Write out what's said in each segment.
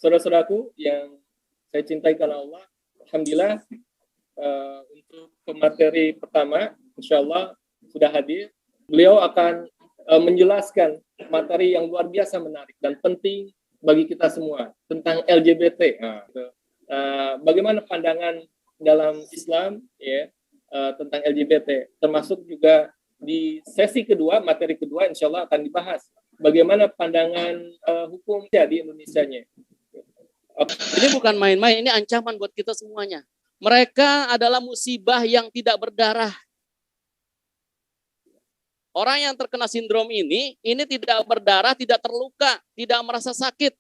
saudara-saudaraku yang saya cintai karena Allah, alhamdulillah untuk pemateri pertama, insya Allah sudah hadir. Beliau akan menjelaskan materi yang luar biasa menarik dan penting bagi kita semua tentang LGBT. Bagaimana pandangan dalam Islam ya tentang LGBT, termasuk juga di sesi kedua, materi kedua, insya Allah akan dibahas bagaimana pandangan hukum di Indonesianya. Ini bukan main-main, ini ancaman buat kita semuanya. Mereka adalah musibah yang tidak berdarah. Orang yang terkena sindrom ini tidak berdarah, tidak terluka, tidak merasa sakit.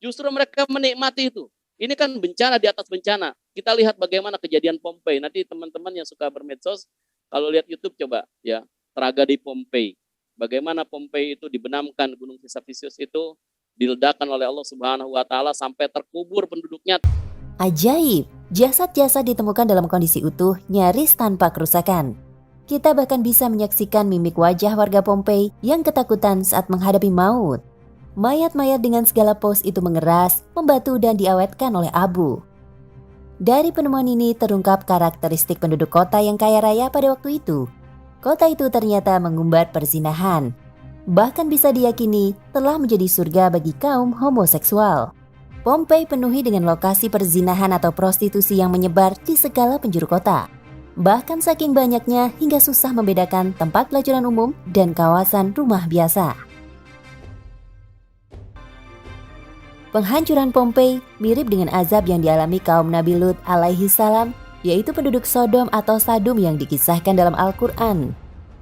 Justru mereka menikmati itu. Ini kan bencana di atas bencana. Kita lihat bagaimana kejadian Pompei. Nanti teman-teman yang suka bermedsos, kalau lihat YouTube coba ya, tragedi Pompei. Bagaimana Pompei itu dibenamkan, Gunung Vesuvius itu diledakkan oleh Allah Subhanahu wa taala sampai terkubur penduduknya. Ajaib, jasad-jasad ditemukan dalam kondisi utuh, nyaris tanpa kerusakan. Kita bahkan bisa menyaksikan mimik wajah warga Pompei yang ketakutan saat menghadapi maut. Mayat-mayat dengan segala pos itu mengeras, membatu dan diawetkan oleh abu. Dari penemuan ini terungkap karakteristik penduduk kota yang kaya raya pada waktu itu. Kota itu ternyata mengumbar perzinahan. Bahkan bisa diyakini telah menjadi surga bagi kaum homoseksual. Pompei penuhi dengan lokasi perzinahan atau prostitusi yang menyebar di segala penjuru kota. Bahkan saking banyaknya hingga susah membedakan tempat pelacuran umum dan kawasan rumah biasa. Penghancuran Pompei mirip dengan azab yang dialami kaum Nabi Lut alaihi salam, yaitu penduduk Sodom atau Sadum yang dikisahkan dalam Al-Quran.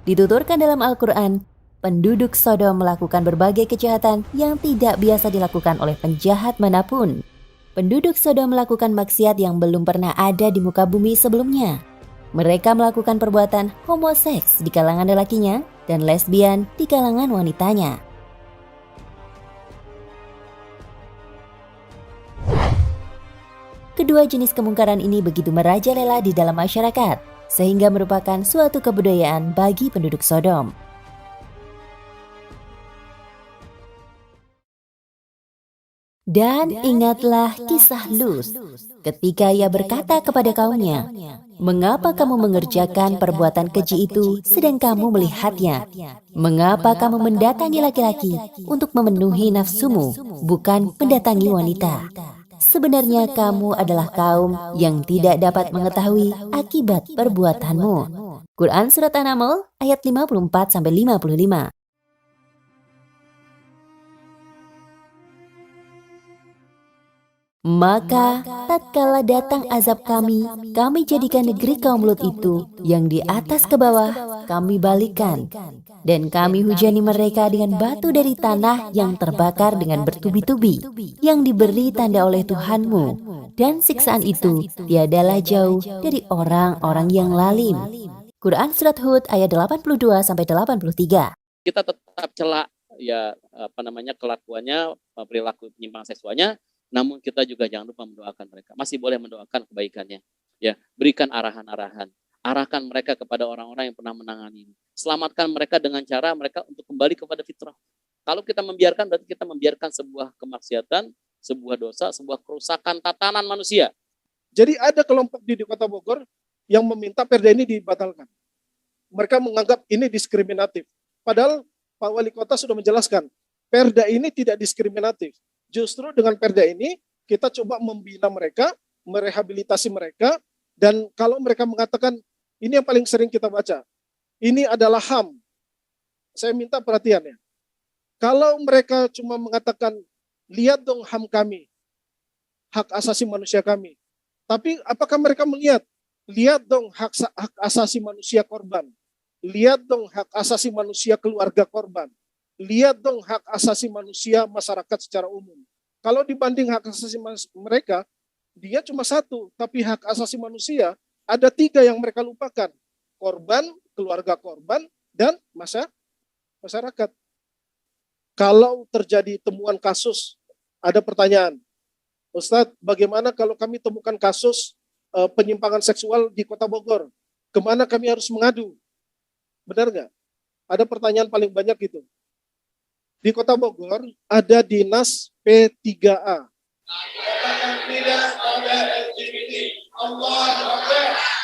Dituturkan dalam Al-Quran, penduduk Sodom melakukan berbagai kejahatan yang tidak biasa dilakukan oleh penjahat manapun. Penduduk Sodom melakukan maksiat yang belum pernah ada di muka bumi sebelumnya. Mereka melakukan perbuatan homoseks di kalangan lelakinya dan lesbian di kalangan wanitanya. Kedua jenis kemungkaran ini begitu merajalela di dalam masyarakat, sehingga merupakan suatu kebudayaan bagi penduduk Sodom. Dan ingatlah kisah Lut, ketika ia berkata kepada kaumnya, "Mengapa kamu mengerjakan perbuatan keji itu sedang kamu melihatnya? Mengapa kamu mendatangi laki-laki untuk memenuhi nafsumu, bukan mendatangi wanita? Sebenarnya kamu adalah kaum yang tidak dapat mengetahui akibat perbuatanmu." Quran Surat An-Naml ayat 54-55. Maka tatkala datang azab kami jadikan negeri kaum Lut itu yang di atas ke bawah kami balikan. Dan kami hujani mereka dengan batu dari tanah yang terbakar dengan bertubi-tubi, yang diberi tanda oleh Tuhanmu. Dan siksaan itu tiadalah jauh dari orang-orang yang lalim. Quran Surat Hud ayat 82-83. Kita tetap celak ya kelakuannya, perilaku penyimpanan seksualnya. Namun kita juga jangan lupa mendoakan mereka. Masih boleh mendoakan kebaikannya. Ya, berikan arahan-arahan. Arahkan mereka kepada orang-orang yang pernah menangani. Selamatkan mereka dengan cara mereka untuk kembali kepada fitrah. Kalau kita membiarkan, berarti kita membiarkan sebuah kemaksiatan, sebuah dosa, sebuah kerusakan tatanan manusia. Jadi ada kelompok di Kota Bogor yang meminta perda ini dibatalkan. Mereka menganggap ini diskriminatif. Padahal Pak Wali Kota sudah menjelaskan, perda ini tidak diskriminatif. Justru dengan perda ini kita coba membina mereka, merehabilitasi mereka, dan kalau mereka mengatakan, ini yang paling sering kita baca, ini adalah HAM. Saya minta perhatiannya. Kalau mereka cuma mengatakan, lihat dong HAM kami, hak asasi manusia kami. Tapi apakah mereka melihat? Lihat dong hak asasi manusia korban. Lihat dong hak asasi manusia keluarga korban. Lihat dong hak asasi manusia masyarakat secara umum. Kalau dibanding hak asasi mereka, dia cuma satu. Tapi hak asasi manusia ada 3 yang mereka lupakan. Korban, keluarga korban, dan masyarakat. Kalau terjadi temuan kasus, ada pertanyaan. Ustadz, bagaimana kalau kami temukan kasus penyimpangan seksual di Kota Bogor? Kemana kami harus mengadu? Benar nggak? Ada pertanyaan paling banyak gitu. Di Kota Bogor ada dinas P3A. Katakan tidak pada LGBT. Allah Akbar.